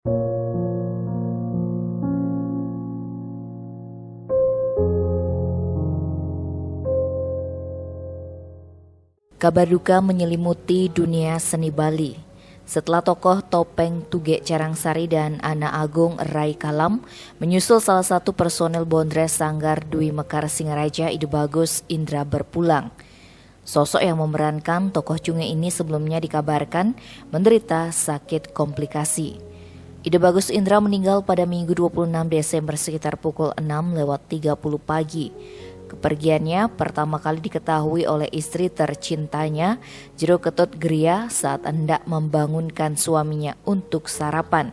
Kabar duka menyelimuti dunia seni Bali. Setelah tokoh topeng Tuge Carangsari dan Ana Agung Rai Kalam menyusul salah satu personel Bondres Sanggar Dwi Mekar Singaraja Ide Bagus Indra berpulang. Sosok yang memerankan tokoh Cunge ini sebelumnya dikabarkan menderita sakit komplikasi. Ide Bagus Indra meninggal pada Minggu 26 Desember sekitar pukul 6:30 pagi. Kepergiannya pertama kali diketahui oleh istri tercintanya, Jero Ketut Gria, saat hendak membangunkan suaminya untuk sarapan.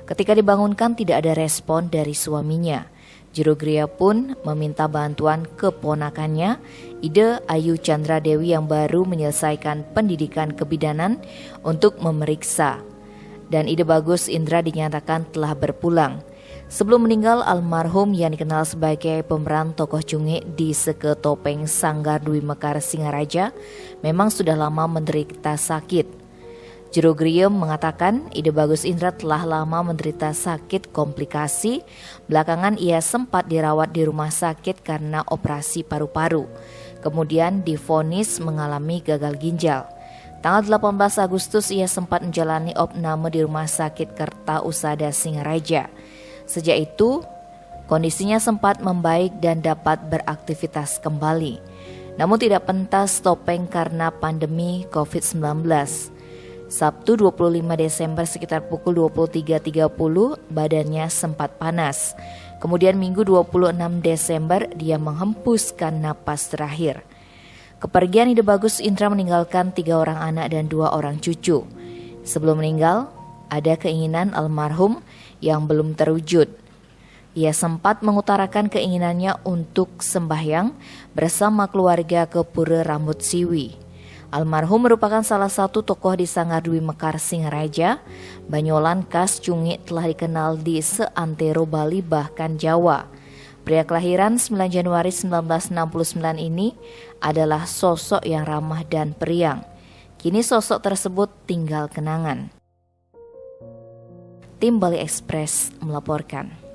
Ketika dibangunkan tidak ada respon dari suaminya. Jero Gria pun meminta bantuan keponakannya, Ide Ayu Chandra Dewi yang baru menyelesaikan pendidikan kebidanan untuk memeriksa. Dan Ide Bagus Indra dinyatakan telah berpulang. Sebelum meninggal, almarhum yang dikenal sebagai pemeran tokoh Cunge di Seke Topeng Sanggar Dwi Mekar Singaraja memang sudah lama menderita sakit. Jero Griem mengatakan Ide Bagus Indra telah lama menderita sakit komplikasi. Belakangan ia sempat dirawat di rumah sakit karena operasi paru-paru. Kemudian divonis mengalami gagal ginjal. Tanggal 18 Agustus ia sempat menjalani opname di Rumah Sakit Kerta Usada Singaraja. Sejak itu, kondisinya sempat membaik dan dapat beraktivitas kembali. Namun tidak pentas topeng karena pandemi COVID-19. Sabtu 25 Desember sekitar pukul 23.30, badannya sempat panas. Kemudian Minggu 26 Desember, dia menghempuskan napas terakhir. Kepergian Ide Bagus Indra meninggalkan 3 orang anak dan 2 orang cucu. Sebelum meninggal, ada keinginan almarhum yang belum terwujud. Ia sempat mengutarakan keinginannya untuk sembahyang bersama keluarga ke Pura Rambut Siwi. Almarhum merupakan salah satu tokoh di Sanggar Dwi Mekar Singaraja. Banyolan khas Cunge telah dikenal di seantero Bali bahkan Jawa. Pria kelahiran 9 Januari 1969 ini adalah sosok yang ramah dan periang. Kini sosok tersebut tinggal kenangan. Tim Bali Express melaporkan.